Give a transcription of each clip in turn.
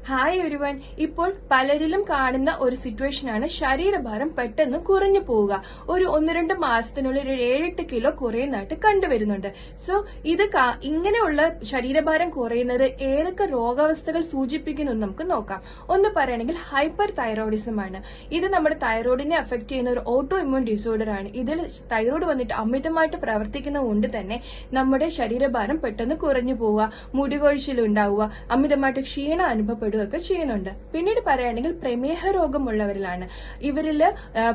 Hi everyone. ഇപ്പോൾ പലരിലും കാണുന്ന ഒരു സിറ്റുവേഷനാണ് ശരീരഭാരം പെട്ടെന്ന് കുറഞ്ഞു പോവുക. ഒരു 1-2 മാസത്തിനുള്ളിൽ ഒരു 7-8 കിലോ കുറയുന്നതായിട്ട് കണ്ടുവരുന്നുണ്ട്. സോ ഇത് ഇങ്ങനെയുള്ള ശരീരഭാരം കുറയുന്നത് ഏതൊക്കെ രോഗാവസ്ഥകൾ സൂചിപ്പിക്കുന്നു നമുക്ക് നോക്കാം. ഒന്ന് പറയുകയാണെങ്കിൽ ഹൈപ്പർ തൈറോയിഡിസം ആണ്. ഇത് നമ്മുടെ തൈറോയിഡിനെ അഫക്ട് ചെയ്യുന്ന ഒരു ഓട്ടോ ഇമ്മ്യൂൺ ഡിസോർഡർ ആണ്. ഇതിൽ തൈറോയിഡ് വന്നിട്ട് അമിതമായിട്ട് പ്രവർത്തിക്കുന്നത് കൊണ്ട് തന്നെ നമ്മുടെ ശരീരഭാരം പെട്ടെന്ന് കുറഞ്ഞു പോവുക, മുടികൊഴിച്ചിലുണ്ടാവുക, അമിതമായിട്ട് ക്ഷീണം അനുഭവപ്പെടുക ഒക്കെ ചെയ്യുന്നുണ്ട്. പിന്നീട് പറയുകയാണെങ്കിൽ പ്രമേഹ രോഗമുള്ളവരിലാണ്. ഇവരിൽ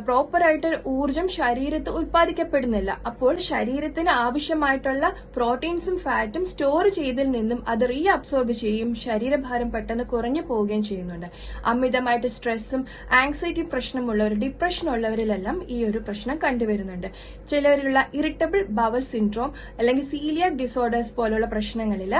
പ്രോപ്പറായിട്ട് ഊർജം ശരീരത്തിൽ ഉത്പാദിക്കപ്പെടുന്നില്ല. അപ്പോൾ ശരീരത്തിന് ആവശ്യമായിട്ടുള്ള പ്രോട്ടീൻസും ഫാറ്റും സ്റ്റോർ ചെയ്തതിൽ നിന്നും അത് റീ അബ്സോർബ് ചെയ്യും, ശരീരഭാരം പെട്ടെന്ന് കുറഞ്ഞു പോവുകയും ചെയ്യുന്നുണ്ട്. അമിതമായിട്ട് സ്ട്രെസ്സും ആങ്സൈറ്റി പ്രശ്നമുള്ളവർ, ഡിപ്രഷൻ ഉള്ളവരിലെല്ലാം ഈ ഒരു പ്രശ്നം കണ്ടുവരുന്നുണ്ട്. ചിലവരിലുള്ള ഇറിറ്റബിൾ ബവൽ സിൻഡ്രോം അല്ലെങ്കിൽ സീലിയാക് ഡിസോർഡേഴ്സ് പോലുള്ള പ്രശ്നങ്ങളിൽ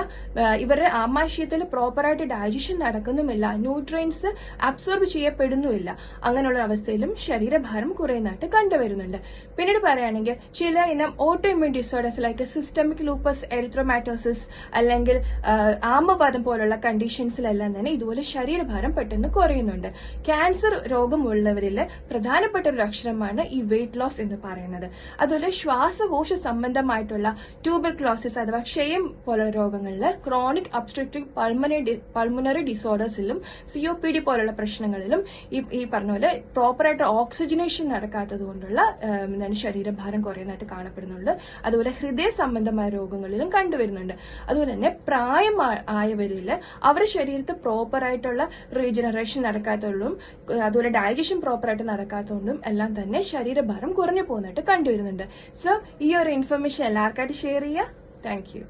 ഇവരുടെ ആമാശയത്തിൽ പ്രോപ്പറായിട്ട് ഡൈജഷൻ നടക്കുന്നുമില്ല, ന്യൂട്രിയൻസ് അബ്സോർബ് ചെയ്യപ്പെടുന്നുമില്ല. അങ്ങനെയുള്ള അവസ്ഥയിലും ശരീരഭാരം കുറയുന്നതായിട്ട് കണ്ടുവരുന്നുണ്ട്. പിന്നീട് പറയുകയാണെങ്കിൽ ചില ഇനം auto immune disorders like systemic lupus erythematosus അല്ലെങ്കിൽ ആമവാദം പോലുള്ള കണ്ടീഷൻസിലെല്ലാം തന്നെ ഇതുപോലെ ശരീരഭാരം പെട്ടെന്ന് കുറയുന്നുണ്ട്. ക്യാൻസർ രോഗമുള്ളവരിൽ പ്രധാനപ്പെട്ട ഒരു ലക്ഷണമാണ് ഈ വെയിറ്റ് ലോസ് എന്ന് പറയുന്നത്. അതുപോലെ ശ്വാസകോശ സംബന്ധമായിട്ടുള്ള ട്യൂബർക്ലോസിസ് അഥവാ ക്ഷയം പോലുള്ള രോഗങ്ങളിൽ, ക്രോണിക് ഒബ്സ്ട്രക്റ്റീവ് പൾമണറി ഡിസോർഡേഴ്സിലും COPD പോലുള്ള പ്രശ്നങ്ങളിലും ഈ പറഞ്ഞ പോലെ പ്രോപ്പറായിട്ട് ഓക്സിജനേഷൻ നടക്കാത്തത് കൊണ്ടുള്ള ശരീരഭാരം കുറയുന്നതായിട്ട് കാണപ്പെടുന്നുണ്ട്. അതുപോലെ ഹൃദയ സംബന്ധമായ രോഗങ്ങളിലും കണ്ടുവരുന്നുണ്ട്. അതുപോലെ തന്നെ പ്രായമായവരിൽ അവരുടെ ശരീരത്തിൽ പ്രോപ്പറായിട്ടുള്ള റീജനറേഷൻ നടക്കാത്തതുകൊണ്ടും അതുപോലെ ഡൈജഷൻ പ്രോപ്പറായിട്ട് നടക്കാത്തതുകൊണ്ടും എല്ലാം തന്നെ ശരീരഭാരം കുറഞ്ഞു പോകുന്നതായിട്ട് കണ്ടുവരുന്നുണ്ട്. സോ ഈ ഒരു ഇൻഫർമേഷൻ എല്ലാവർക്കായിട്ട് ഷെയർ ചെയ്യുക. Thank you.